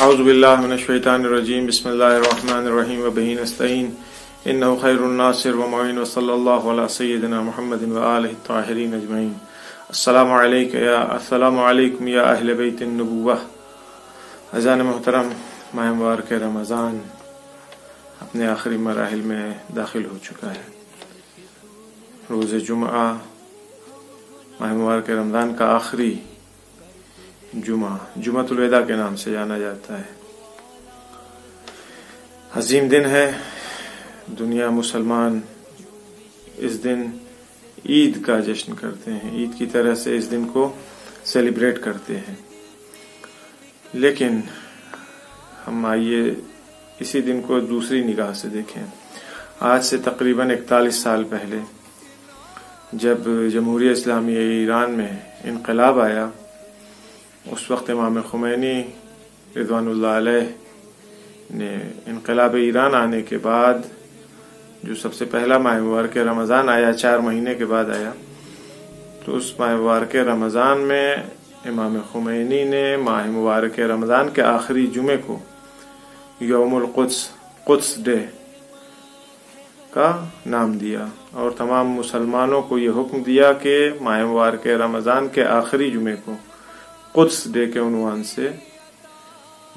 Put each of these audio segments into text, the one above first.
اعوذ باللہ من الشیطان الرجیم بسم اللہ الرحمن الرحیم وبہ نستعین انہ خیر الناصر ومعین وصلی اللہ علی سیدنا محمد وآلہ الطاہرین اجمعین۔ السلام علیکم یا اہل بیت النبوہ۔ اذان محترم، ماہ مبارک رمضان اپنے آخری مراحل میں داخل ہو چکا ہے۔ روز جمعہ ماہ مبارک رمضان کا آخری جمعۃ الوداع کے نام سے جانا جاتا ہے۔ عظیم دن ہے، دنیا مسلمان اس دن عید کا جشن کرتے ہیں، عید کی طرح سے اس دن کو سیلیبریٹ کرتے ہیں۔ لیکن ہم آئیے اسی دن کو دوسری نگاہ سے دیکھیں۔ آج سے تقریباً 41 سال پہلے جب جمہوریہ اسلامی ایران میں انقلاب آیا، اس وقت امام خمینی رضوان اللہ علیہ نے انقلاب ایران آنے کے بعد جو سب سے پہلا ماہ مبارک رمضان آیا، 4 مہینے کے بعد آیا، تو اس ماہ مبارک رمضان میں امام خمینی نے ماہ مبارک رمضان کے آخری جمعے کو یوم القدس، قدس ڈے کا نام دیا، اور تمام مسلمانوں کو یہ حکم دیا کہ ماہ مبارک رمضان کے آخری جمعے کو قدس ڈے کے عنوان سے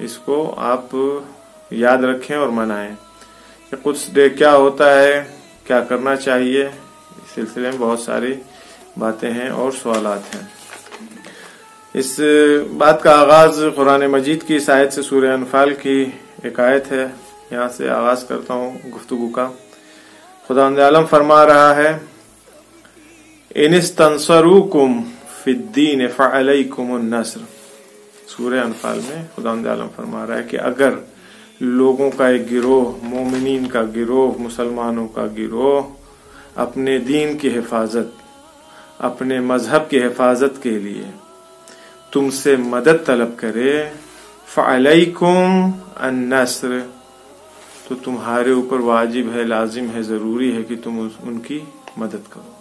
اس کو آپ یاد رکھیں اور منائیں۔ کہ قدس ڈے کیا ہوتا ہے، کیا کرنا چاہیے، اس سلسلے میں بہت ساری باتیں ہیں اور سوالات ہیں۔ اس بات کا آغاز قرآن مجید کی اس آیت سے، سورہ انفال کی ایک آیت ہے، یہاں سے آغاز کرتا ہوں گفتگو کا۔ خداوند عالم فرما رہا ہے، ان استنصروکم فی الدین فعلیکم النصر۔ سورہ انفال میں خداوند عالم فرما رہا ہے کہ اگر لوگوں کا ایک گروہ، مومنین کا گروہ، مسلمانوں کا گروہ اپنے دین کی حفاظت، اپنے مذہب کی حفاظت کے لیے تم سے مدد طلب کرے، فعلیکم النصر، تو تمہارے اوپر واجب ہے، لازم ہے، ضروری ہے کہ تم ان کی مدد کرو۔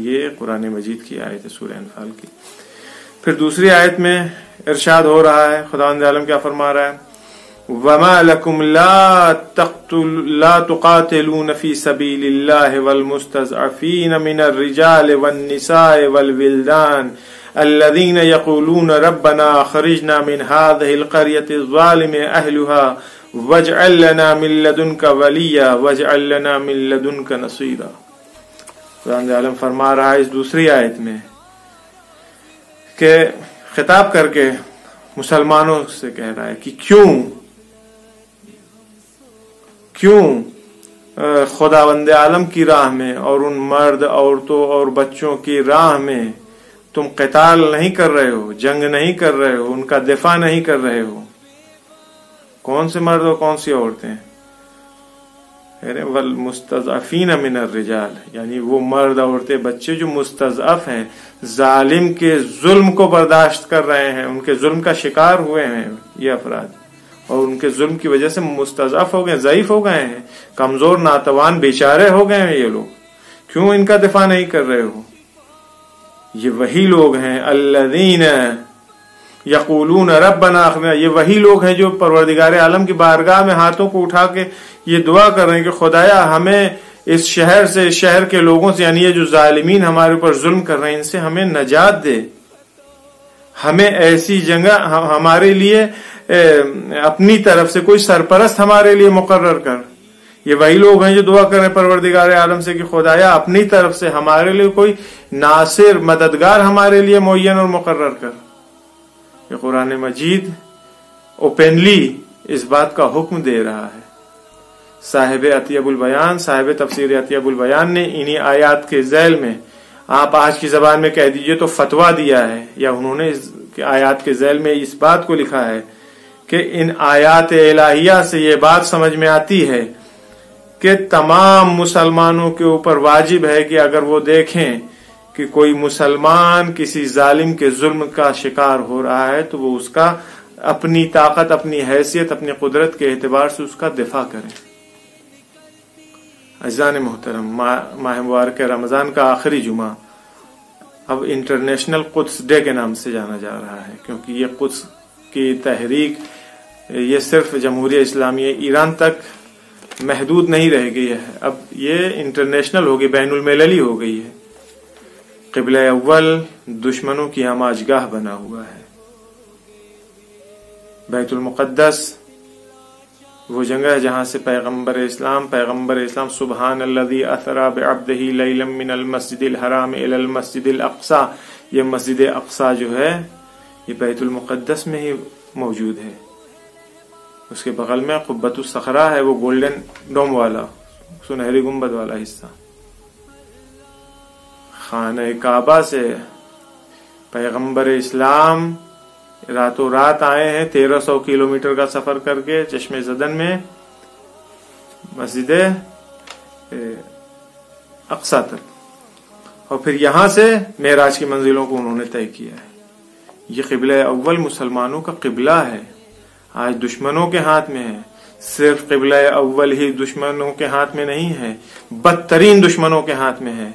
یہ قرآن مجید کی آیت ہے، سورہ انفال کی۔ پھر دوسری آیت میں ارشاد ہو رہا ہے، خداوند عالم کیا فرما رہا ہے، وَمَا لَكُمْ لَا تُقَاتِلُونَ فِي سَبِيلِ اللَّهِ وَالْمُسْتَضْعَفِينَ مِنَ الرِّجَالِ وَالنِّسَاءِ وَالْوِلْدَانِ الَّذِينَ يَقُولُونَ رَبَّنَا أَخْرِجْنَا مِنْ هَٰذِهِ الْقَرْيَةِ الظَّالِمِ أَهْلُهَا وَاجْعَل لَّنَا مِن لَّدُنكَ وَلِيًّا وَاجْعَل لَّنَا مِن لَّدُنكَ نَصِيرًا۔ خداوند عالم فرما رہا ہے اس دوسری آیت میں کہ خطاب کر کے مسلمانوں سے کہہ رہا ہے کہ کیوں خداوند عالم کی راہ میں اور ان مرد، عورتوں اور بچوں کی راہ میں تم قتال نہیں کر رہے ہو، جنگ نہیں کر رہے ہو، ان کا دفاع نہیں کر رہے ہو۔ کون سے مرد اور کون سی عورتیں؟ والمستضعفین من الرجال، یعنی وہ مرد، عورتیں، بچے جو مستضعف ہیں، ظالم کے ظلم کو برداشت کر رہے ہیں، ان کے ظلم کا شکار ہوئے ہیں یہ افراد، اور ان کے ظلم کی وجہ سے مستضعف ہو گئے، ضعیف ہو گئے ہیں، کمزور، ناتوان، بیچارے ہو گئے ہیں یہ لوگ۔ کیوں ان کا دفاع نہیں کر رہے ہو؟ یہ وہی لوگ ہیں الذین یقولون ربنا اخرجنا، یہ وہی لوگ ہیں جو پروردگار عالم کی بارگاہ میں ہاتھوں کو اٹھا کے یہ دعا کر رہے ہیں کہ خدایا ہمیں اس شہر سے، اس شہر کے لوگوں سے، یعنی یہ جو ظالمین ہمارے اوپر ظلم کر رہے ہیں، ان سے ہمیں نجات دے، ہمیں ایسی جگہ ہمارے لیے اپنی طرف سے کوئی سرپرست ہمارے لیے مقرر کر۔ یہ وہی لوگ ہیں جو دعا کر رہے ہیں پروردگار عالم سے کہ خدایا اپنی طرف سے ہمارے لیے کوئی ناصر، مددگار ہمارے لیے معین اور مقرر کر۔ یہ قرآن مجید اوپنلی اس بات کا حکم دے رہا ہے۔ صاحب عطیہ البیان، صاحب تفسیر عطیہ البیان نے انہی آیات کے ذیل میں، آپ آج کی زبان میں کہہ دیجئے تو فتویٰ دیا ہے، یا انہوں نے اس آیات کے ذیل میں اس بات کو لکھا ہے کہ ان آیات الہیہ سے یہ بات سمجھ میں آتی ہے کہ تمام مسلمانوں کے اوپر واجب ہے کہ اگر وہ دیکھیں کہ کوئی مسلمان کسی ظالم کے ظلم کا شکار ہو رہا ہے تو وہ اس کا اپنی طاقت، اپنی حیثیت، اپنی قدرت کے اعتبار سے اس کا دفاع کریں۔ عزیزان محترم، ماہ مبارک رمضان کا آخری جمعہ اب انٹرنیشنل قدس ڈے کے نام سے جانا جا رہا ہے، کیونکہ یہ قدس کی تحریک یہ صرف جمہوریہ اسلامیہ ایران تک محدود نہیں رہ گئی ہے، اب یہ انٹرنیشنل ہو گئی، بین المللی ہو گئی ہے۔ قبلہ اول دشمنوں کی آماج گاہ بنا ہوا ہے۔ بیت المقدس وہ جگہ ہے جہاں سے پیغمبر اسلام سبحان الذی اسری بعبدہ لیلا من المسجد الحرام الی المسجد الاقصی، یہ مسجد اقصی جو ہے یہ بیت المقدس میں ہی موجود ہے۔ اس کے بغل میں قبۃ الصخرہ ہے، وہ گولڈن ڈوم والا سنہری گنبد والا حصہ۔ خانہ کعبہ سے پیغمبر اسلام راتوں رات آئے ہیں 1300 کلومیٹر کا سفر کر کے چشمے زدن میں مسجد اقصی تک، اور پھر یہاں سے معراج کی منزلوں کو انہوں نے طے کیا ہے۔ یہ قبلہ اول مسلمانوں کا قبلہ ہے، آج دشمنوں کے ہاتھ میں ہے۔ صرف قبلہ اول ہی دشمنوں کے ہاتھ میں نہیں ہے، بدترین دشمنوں کے ہاتھ میں ہے۔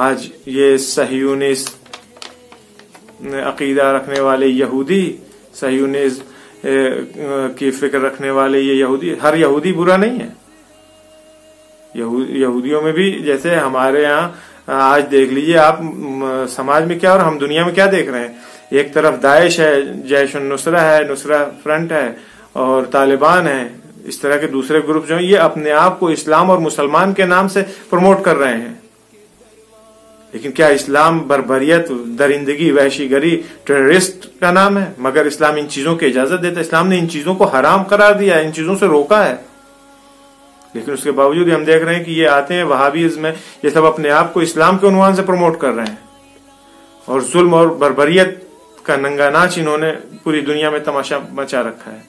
آج یہ صہیونسٹ عقیدہ رکھنے والے یہودی، صہیونسٹ کی فکر رکھنے والے یہ یہودی، ہر یہودی برا نہیں ہے۔ یہودیوں میں بھی، جیسے ہمارے یہاں آج دیکھ لیجئے آپ سماج میں کیا اور ہم دنیا میں کیا دیکھ رہے ہیں۔ ایک طرف داعش ہے، جیش النصرہ ہے، نصرہ فرنٹ ہے، اور طالبان ہے، اس طرح کے دوسرے گروپ جو ہیں یہ اپنے آپ کو اسلام اور مسلمان کے نام سے پروموٹ کر رہے ہیں۔ لیکن کیا اسلام بربریت، درندگی، وحشی گری، ٹیررسٹ کا نام ہے؟ مگر اسلام ان چیزوں کی اجازت دیتا ہے، اسلام نے ان چیزوں کو حرام قرار دیا ہے، ان چیزوں سے روکا ہے۔ لیکن اس کے باوجود ہم دیکھ رہے ہیں کہ یہ آتے ہیں وہابیزم میں، یہ سب اپنے آپ کو اسلام کے عنوان سے پروموٹ کر رہے ہیں، اور ظلم اور بربریت کا ننگا ناچ انہوں نے پوری دنیا میں تماشا مچا رکھا ہے۔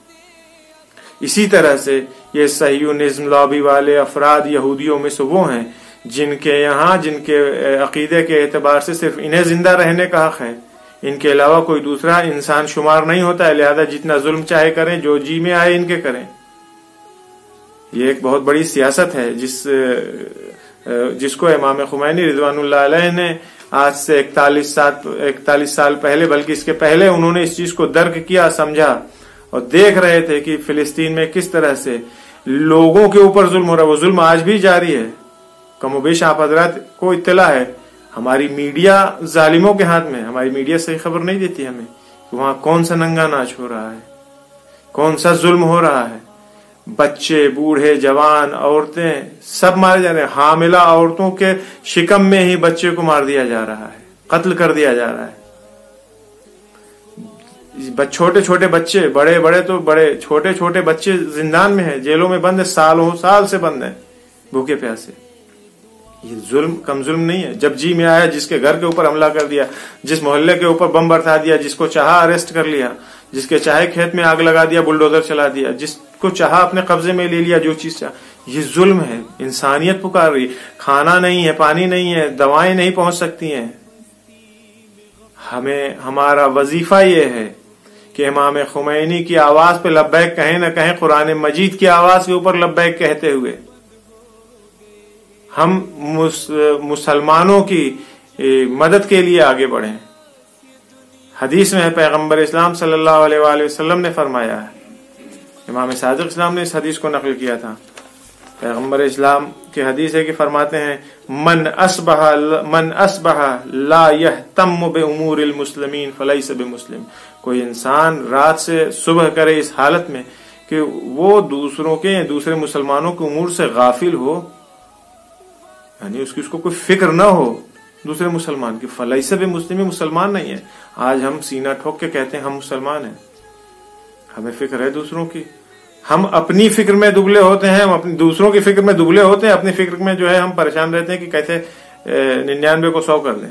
اسی طرح سے یہ صہیونزم لابی والے افراد یہودیوں میں سے وہ ہیں جن کے عقیدے کے اعتبار سے صرف انہیں زندہ رہنے کا حق ہے، ان کے علاوہ کوئی دوسرا انسان شمار نہیں ہوتا ہے، لہذا جتنا ظلم چاہے کریں، جو جی میں آئے ان کے کریں۔ یہ ایک بہت بڑی سیاست ہے جس کو امام خمینی رضوان اللہ علیہ نے آج سے 41 سال پہلے، بلکہ اس کے پہلے انہوں نے اس چیز کو درک کیا، سمجھا، اور دیکھ رہے تھے کہ فلسطین میں کس طرح سے لوگوں کے اوپر ظلم ہو رہا ہے۔ وہ ظلم آج بھی جاری ہے، کم و بیش آپ حضرات کو اطلاع ہے۔ ہماری میڈیا ظالموں کے ہاتھ میں، ہماری میڈیا صحیح خبر نہیں دیتی ہمیں کہ وہاں کون سا ننگا ناچ ہو رہا ہے، کون سا ظلم ہو رہا ہے۔ بچے، بوڑھے، جوان، عورتیں سب مارے جا رہے ہیں۔ حاملہ عورتوں کے شکم میں ہی بچے کو مار دیا جا رہا ہے، قتل کر دیا جا رہا ہے۔ چھوٹے چھوٹے بچے، بڑے تو بڑے، چھوٹے چھوٹے بچے زندان میں ہیں، جیلوں میں بند ہیں، سال سے بند ہیں بھوکے پیاسے۔ یہ ظلم کم ظلم نہیں ہے؟ جب جی میں آیا جس کے گھر کے اوپر حملہ کر دیا، جس محلے کے اوپر بم برسا دیا، جس کو چاہا اریسٹ کر لیا، جس کے چاہے کھیت میں آگ لگا دیا، بلڈوزر چلا دیا، جس کو چاہا اپنے قبضے میں لے لیا، جو چیز چاہا، یہ ظلم ہے۔ انسانیت پکار رہی، کھانا نہیں ہے، پانی نہیں ہے، دوائیں نہیں پہنچ سکتی ہیں۔ ہمارا وظیفہ یہ ہے کہ امام خمینی کی آواز پہ لبیک کہیں نہ کہیں، قرآن مجید کی آواز کے اوپر لبیک کہتے ہوئے ہم مسلمانوں کی مدد کے لیے آگے بڑھیں۔ حدیث میں ہے، پیغمبر اسلام صلی اللہ علیہ وآلہ وسلم نے فرمایا ہے، امام صادق اسلام نے اس حدیث کو نقل کیا تھا۔ پیغمبر اسلام کی حدیث ہے کہ فرماتے ہیں، من اصبح لا يهتم بامور المسلمین فلیس بمسلم۔ کوئی انسان رات سے صبح کرے اس حالت میں کہ وہ دوسرے مسلمانوں کے امور سے غافل ہو، یعنی اس کو کوئی فکر نہ ہو دوسرے مسلمان کی، فلیس بمسلم، مسلمان نہیں ہے۔ آج ہم سینہ ٹھوک کے کہتے ہیں ہم مسلمان ہیں، ہمیں فکر ہے دوسروں کی، ہم اپنی فکر میں دبلے ہوتے ہیں، ہم اپنی دوسروں کی فکر میں دبلے ہوتے ہیں، اپنی فکر میں جو ہے ہم پریشان رہتے ہیں کہ کیسے 99 کو 100 کر لیں۔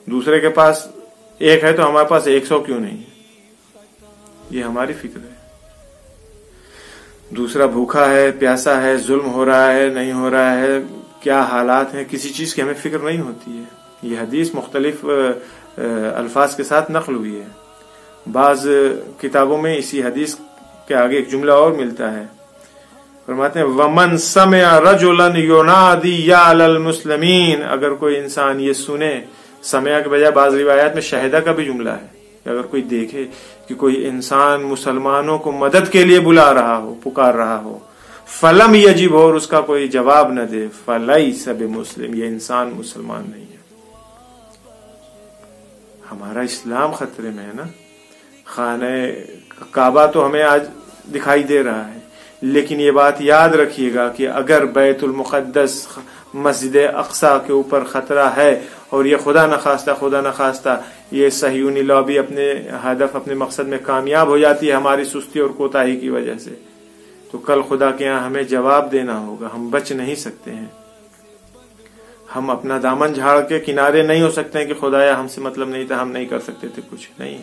دوسرے کے پاس 1 ہے تو ہمارے پاس 100 کیوں نہیں ہے؟ یہ ہماری فکر ہے۔ دوسرا بھوکا ہے، پیاسا ہے، ظلم ہو رہا ہے، نہیں ہو رہا ہے، کیا حالات ہیں، کسی چیز کی ہمیں فکر نہیں ہوتی ہے۔ یہ حدیث مختلف الفاظ کے ساتھ نقل ہوئی ہے۔ بعض کتابوں میں اسی حدیث کے آگے ایک جملہ اور ملتا ہے، فرماتے ہیں وَمَنْ سَمِعَ رَجُلًا يُنَادِي يَا عَلَى الْمُسْلِمِينَ۔ اگر کوئی انسان یہ سنے، سمع کے بجائے بعض روایات میں شہدہ کا بھی جملہ ہے، کہ اگر کوئی دیکھے کہ کوئی انسان مسلمانوں کو مدد کے لیے بلا رہا ہو، پکار رہا ہو، فلم یجب ہو، اور اس کا کوئی جواب نہ دے، فلیس بمسلم، یہ انسان مسلمان نہیں ہے۔ ہمارا اسلام خطرے میں ہے نا۔ خانہ کعبہ تو ہمیں آج دکھائی دے رہا ہے، لیکن یہ بات یاد رکھیے گا کہ اگر بیت المقدس مسجد اقصی کے اوپر خطرہ ہے اور یہ خدا نخواستہ یہ صہیونی لابی اپنے ہدف، اپنے مقصد میں کامیاب ہو جاتی ہے ہماری سستی اور کوتاہی کی وجہ سے، تو کل خدا کے یہاں ہمیں جواب دینا ہوگا۔ ہم بچ نہیں سکتے ہیں، ہم اپنا دامن جھاڑ کے کنارے نہیں ہو سکتے ہیں کہ خدایا ہم سے مطلب نہیں تھا، ہم نہیں کر سکتے تھے کچھ نہیں،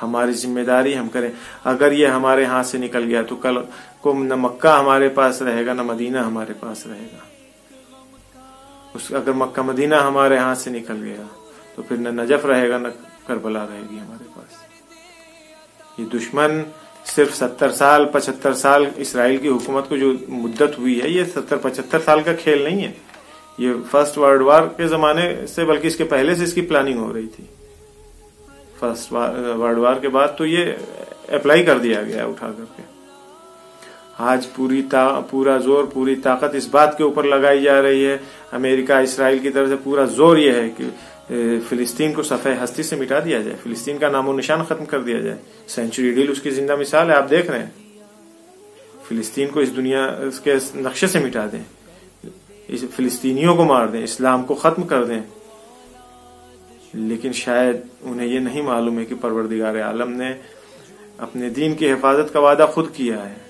ہماری ذمہ داری ہم کریں۔ اگر یہ ہمارے ہاتھ سے نکل گیا تو کل کو نہ مکہ ہمارے پاس رہے گا نہ مدینہ ہمارے پاس رہے گا۔ اگر مکہ مدینہ ہمارے ہاتھ سے نکل گیا تو پھر نہ نجف رہے گا نہ کربلا رہے گی ہمارے پاس۔ یہ دشمن صرف 70 سال 75 سال اسرائیل کی حکومت کو جو مدت ہوئی ہے، یہ 70-75 سال کا کھیل نہیں ہے، یہ فرسٹ ورلڈ وار کے زمانے سے بلکہ اس کے پہلے سے اس کی پلاننگ ہو رہی تھی۔ فرسٹ ورلڈ وار کے بعد تو یہ اپلائی کر دیا گیا اٹھا کر کے۔ آج پورا زور، پوری طاقت اس بات کے اوپر لگائی جا رہی ہے امریکہ اسرائیل کی طرف سے، پورا زور یہ ہے کہ فلسطین کو صفحہ ہستی سے مٹا دیا جائے، فلسطین کا نام و نشان ختم کر دیا جائے۔ سینچری ڈیل اس کی زندہ مثال ہے، آپ دیکھ رہے ہیں۔ فلسطین کو اس دنیا کے نقشے سے مٹا دیں، فلسطینیوں کو مار دیں، اسلام کو ختم کر دیں، لیکن شاید انہیں یہ نہیں معلوم ہے کہ پروردگار عالم نے اپنے دین کی حفاظت کا وعدہ خود کیا ہے،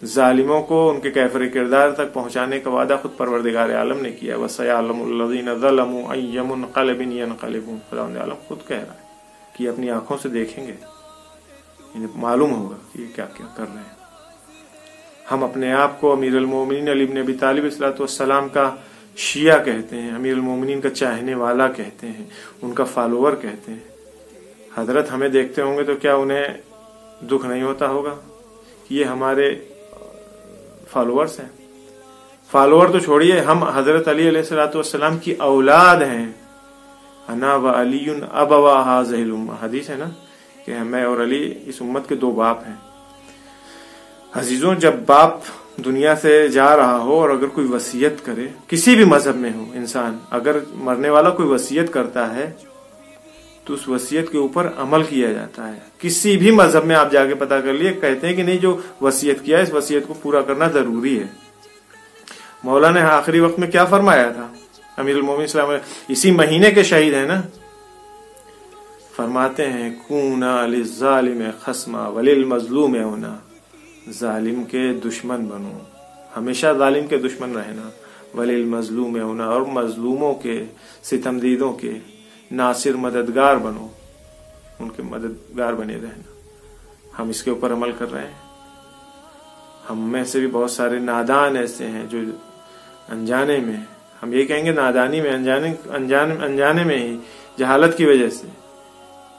ظالموں کو ان کے کیفر کردار تک پہنچانے کا وعدہ خود پروردگار عالم نے کیا۔ وَسَيَعْلَمُ الَّذِينَ ظَلَمُوا أَيَّ مُنقَلِبٍ يَنقَلِبُونَ، خداوند عالم خود کہہ رہا ہے کہ اپنی آنکھوں سے دیکھیں گے، انہیں معلوم ہوگا کہ یہ کیا کیا کر رہے ہیں۔ ہم اپنے آپ کو امیر المومنین علی بن ابی طالب ﷺ والسلام کا شیعہ کہتے ہیں، امیر المومنین کا چاہنے والا کہتے ہیں، ان کا فالوور کہتے ہیں۔ حضرت ہمیں دیکھتے ہوں گے تو کیا انہیں دکھ نہیں ہوتا ہوگا کہ یہ ہمارے فالوورز ہیں؟ فالوور تو چھوڑیے، ہم حضرت علی علیہ السلام کی اولاد ہیں۔ انا و علی ابوا هذه الامه، حدیث ہے نا کہ میں اور علی اس امت کے دو باپ ہیں۔ عزیزوں، جب باپ دنیا سے جا رہا ہو اور اگر کوئی وصیت کرے، کسی بھی مذہب میں ہو انسان، اگر مرنے والا کوئی وصیت کرتا ہے تو اس وصیت کے اوپر عمل کیا جاتا ہے۔ کسی بھی مذہب میں آپ جا کے پتا کر لیے، کہتے ہیں کہ نہیں جو وصیت کیا ہے اس وصیت کو پورا کرنا ضروری ہے۔ مولا نے آخری وقت میں کیا فرمایا تھا؟ امیر المومنین اسلام اسی مہینے کے شہید ہیں نا، فرماتے ہیں کونا للظالم خصما وللمظلوم اونا، ظالم کے دشمن بنو، ہمیشہ ظالم کے دشمن رہنا، وللمظلوم اونا، اور مظلوموں کے، ستم دیدوں کے ناصر مددگار بنو، ان کے مددگار بنے رہنا۔ ہم اس کے اوپر عمل کر رہے ہیں۔ ہم میں سے بھی بہت سارے نادان ایسے ہیں جو انجانے میں، ہم یہ کہیں گے نادانی میں، انجانے میں ہی، جہالت کی وجہ سے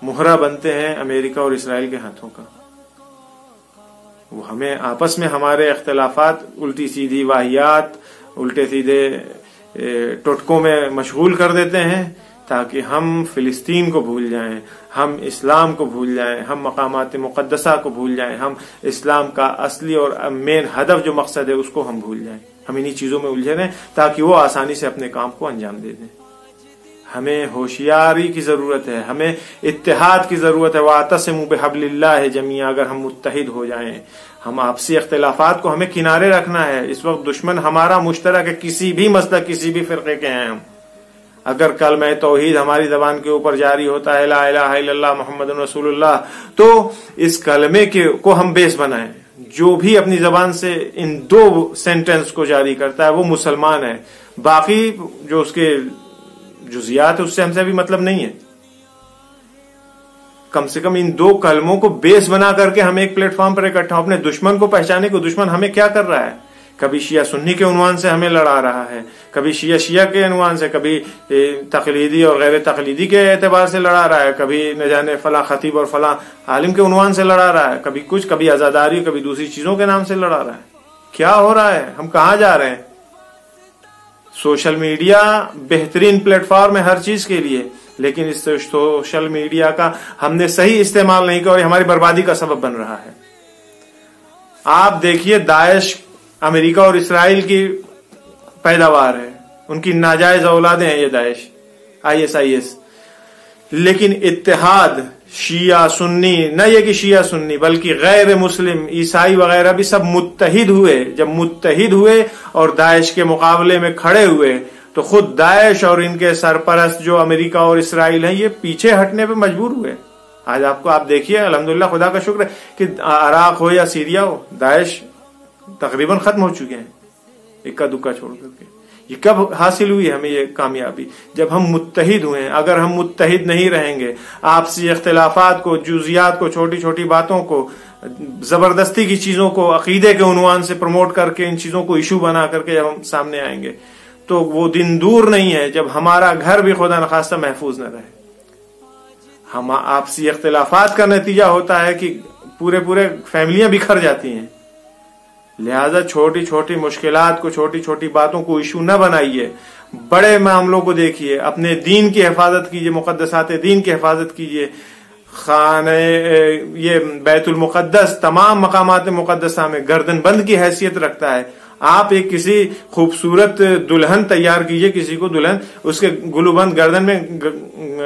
مہرہ بنتے ہیں امریکہ اور اسرائیل کے ہاتھوں کا۔ وہ ہمیں آپس میں ہمارے اختلافات، الٹی سیدھی واہیات، الٹے سیدھے ٹوٹکوں میں مشغول کر دیتے ہیں تاکہ ہم فلسطین کو بھول جائیں، ہم اسلام کو بھول جائیں، ہم مقامات مقدسہ کو بھول جائیں، ہم اسلام کا اصلی اور مین ہدف جو مقصد ہے اس کو ہم بھول جائیں۔ ہم انہی چیزوں میں الجھے رہیں تاکہ وہ آسانی سے اپنے کام کو انجام دے دیں۔ ہمیں ہوشیاری کی ضرورت ہے، ہمیں اتحاد کی ضرورت ہے۔ وَاعْتَصِمُوا بِحَبْلِ اللَّهِ جَمِيعًا، اگر ہم متحد ہو جائیں، ہم آپسی اختلافات کو ہمیں کنارے رکھنا ہے۔ اس وقت دشمن ہمارا مشترک ہے، کسی بھی مسلک، کسی بھی فرقے کے ہیں ہم۔ اگر کلمہ توحید ہماری زبان کے اوپر جاری ہوتا ہے، لا الہ الا اللہ محمد رسول اللہ، تو اس کلمے کو ہم بیس بنائیں۔ جو بھی اپنی زبان سے ان دو سینٹنس کو جاری کرتا ہے وہ مسلمان ہے، باقی جو اس کے جزیات ہے اس سے ہم سے بھی مطلب نہیں ہے۔ کم سے کم ان دو کلموں کو بیس بنا کر کے ہم ایک پلیٹ فارم پر اکٹھا ہوں، اپنے دشمن کو پہچانے کو۔ دشمن ہمیں کیا کر رہا ہے؟ کبھی شیعہ سنی کے عنوان سے ہمیں لڑا رہا ہے، کبھی شیعہ کے عنوان سے، کبھی تقلیدی اور غیر تقلیدی کے اعتبار سے لڑا رہا ہے، کبھی نہ جانے فلاں خطیب اور فلاں عالم کے عنوان سے لڑا رہا ہے، کبھی کچھ، کبھی عزاداری، کبھی دوسری چیزوں کے نام سے لڑا رہا ہے۔ کیا ہو رہا ہے؟ ہم کہاں جا رہے ہیں؟ سوشل میڈیا بہترین پلیٹ فارم ہے ہر چیز کے لیے، لیکن اس سوشل میڈیا کا ہم نے صحیح استعمال نہیں کیا اور ہماری بربادی کا سبب بن رہا ہے. آپ دیکھیے داعش امریکہ اور اسرائیل کی پیداوار ہے، ان کی ناجائز اولادیں ہیں یہ داعش ISIS. لیکن اتحاد شیعہ سنی، نہ یہ کہ شیعہ سنی بلکہ غیر مسلم عیسائی وغیرہ بھی سب متحد ہوئے. جب متحد ہوئے اور داعش کے مقابلے میں کھڑے ہوئے تو خود داعش اور ان کے سرپرست جو امریکہ اور اسرائیل ہیں یہ پیچھے ہٹنے پہ مجبور ہوئے. آج آپ دیکھیے الحمدللہ خدا کا شکر ہے کہ عراق ہو یا سیریا ہو داعش تقریباً ختم ہو چکے ہیں اکا دکا چھوڑ کر کے. یہ کب حاصل ہوئی ہمیں یہ کامیابی؟ جب ہم متحد ہوئے. اگر ہم متحد نہیں رہیں گے، آپسی اختلافات کو، جزیات کو، چھوٹی چھوٹی باتوں کو، زبردستی کی چیزوں کو عقیدے کے عنوان سے پروموٹ کر کے ان چیزوں کو ایشو بنا کر کے جب ہم سامنے آئیں گے تو وہ دن دور نہیں ہے جب ہمارا گھر بھی خدا نخواستہ محفوظ نہ رہے. ہم آپسی اختلافات کا نتیجہ ہوتا ہے کہ پورے فیملیاں بکھر جاتی ہیں. لہذا چھوٹی چھوٹی مشکلات کو، چھوٹی چھوٹی باتوں کو ایشو نہ بنائیے، بڑے معاملوں کو دیکھیے. اپنے دین کی حفاظت کیجیے، مقدسات دین کی حفاظت کیجیے. خانہ یہ بیت المقدس تمام مقامات مقدسہ میں گردن بند کی حیثیت رکھتا ہے. آپ ایک کسی خوبصورت دلہن تیار کیجئے، کسی کو دلہن، اس کے گلو بند گردن میں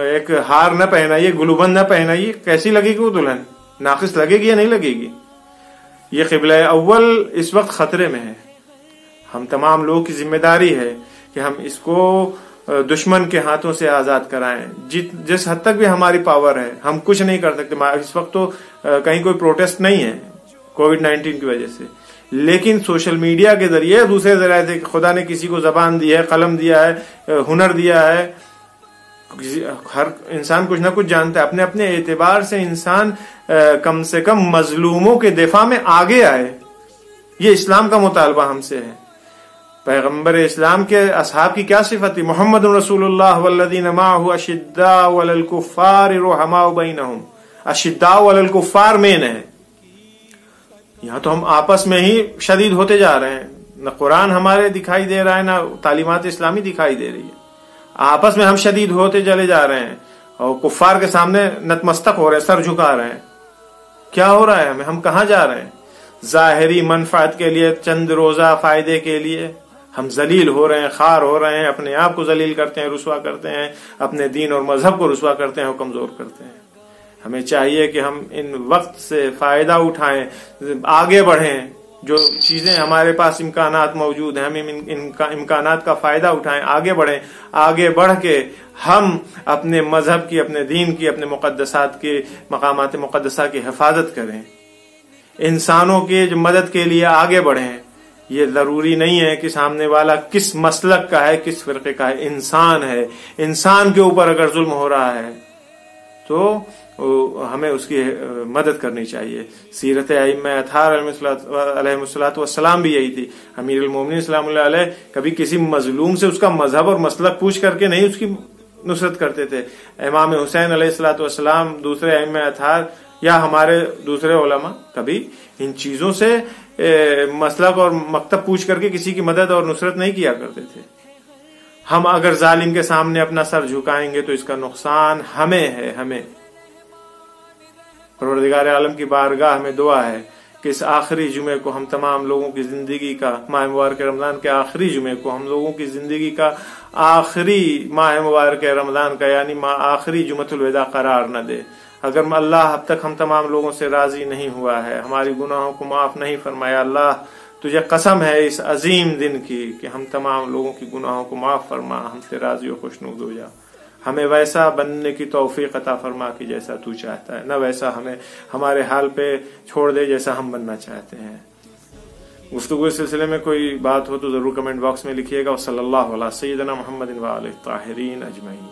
ایک ہار نہ پہنائیے، گلو بند نہ پہنائیے، کیسی لگے گی وہ دلہن؟ ناقص لگے گی یا نہیں لگے گی؟ یہ قبلہ اول اس وقت خطرے میں ہے. ہم تمام لوگوں کی ذمہ داری ہے کہ ہم اس کو دشمن کے ہاتھوں سے آزاد کرائیں. جس حد تک بھی ہماری پاور ہے ہم کچھ نہیں کر سکتے. اس وقت تو کہیں کوئی پروٹیسٹ نہیں ہے کووڈ-19 کی وجہ سے، لیکن سوشل میڈیا کے ذریعے، دوسرے ذرائع سے خدا نے کسی کو زبان دی ہے، قلم دیا ہے، ہنر دیا ہے. ہر انسان کچھ نہ کچھ جانتا ہے. اپنے اپنے اعتبار سے انسان کم سے کم مظلوموں کے دفاع میں آگے آئے. یہ اسلام کا مطالبہ ہم سے ہے. پیغمبر اسلام کے اصحاب کی کیا صفت تھی؟ محمد رسول اللہ والذین معہ اشداء علی الکفار رحماء بینہم. اشداء علی الکفار مین ہے. یہاں تو ہم آپس میں ہی شدید ہوتے جا رہے ہیں. نہ قرآن ہمارے دکھائی دے رہا ہے، نہ تعلیمات اسلامی دکھائی دے رہی ہے. آپس میں ہم شدید ہوتے چلے جا رہے ہیں اور کفار کے سامنے نتمستک ہو رہے ہیں، سر جھکا رہے ہیں. کیا ہو رہا ہے ہم کہاں جا رہے ہیں؟ ظاہری منفعت کے لیے، چند روزہ فائدے کے لیے ہم ذلیل ہو رہے ہیں، خوار ہو رہے ہیں، اپنے آپ کو ذلیل کرتے ہیں، رسوا کرتے ہیں، اپنے دین اور مذہب کو رسوا کرتے ہیں اور کمزور کرتے ہیں. ہمیں چاہیے کہ ہم ان وقت سے فائدہ اٹھائیں، آگے بڑھیں. جو چیزیں ہمارے پاس امکانات موجود ہیں ہم ان امکانات کا فائدہ اٹھائیں، آگے بڑھیں. آگے بڑھ کے ہم اپنے مذہب کی، اپنے دین کی، اپنے مقدسات کے، مقامات مقدسہ کی حفاظت کریں. انسانوں کی مدد کے لیے آگے بڑھیں. یہ ضروری نہیں ہے کہ سامنے والا کس مسلک کا ہے، کس فرقے کا ہے. انسان ہے، انسان کے اوپر اگر ظلم ہو رہا ہے تو ہمیں اس کی مدد کرنی چاہیے. سیرت ائمہ اطہار علیہ الصلوۃ والسلام بھی یہی تھی. امیر المومنین سلام اللہ علیہ کبھی کسی مظلوم سے اس کا مذہب اور مسلک پوچھ کر کے نہیں اس کی نصرت کرتے تھے. امام حسین علیہ الصلوۃ والسلام، دوسرے ائمہ اطہار یا ہمارے دوسرے علماء کبھی ان چیزوں سے مسلک اور مکتب پوچھ کر کے کسی کی مدد اور نصرت نہیں کیا کرتے تھے. ہم اگر ظالم کے سامنے اپنا سر جھکائیں گے تو اس کا نقصان ہمیں ہے. ہمیں پروردگار عالم کی بارگاہ میں دعا ہے کہ اس آخری جمعے کو ہم تمام لوگوں کی زندگی کا، ماہ مبارک رمضان کے آخری جمعے کو ہم لوگوں کی زندگی کا آخری ماہ مبارک رمضان کا یعنی آخری جمعۃ الوداع قرار نہ دے. اگر اللہ اب تک ہم تمام لوگوں سے راضی نہیں ہوا ہے، ہماری گناہوں کو معاف نہیں فرمایا، اللہ تجھے قسم ہے اس عظیم دن کی کہ ہم تمام لوگوں کی گناہوں کو معاف فرما، ہم سے راضی و خوشنود ہو جا. ہمیں ویسا بننے کی توفیق عطا فرما کہ جیسا تو چاہتا ہے، نہ ویسا ہمیں ہمارے حال پہ چھوڑ دے جیسا ہم بننا چاہتے ہیں. گفتگو اس سلسلے میں کوئی بات ہو تو ضرور کمنٹ باکس میں لکھیے گا. صلی اللہ علیہ سیدنا محمد و آلہ الطاہرین اجمعین.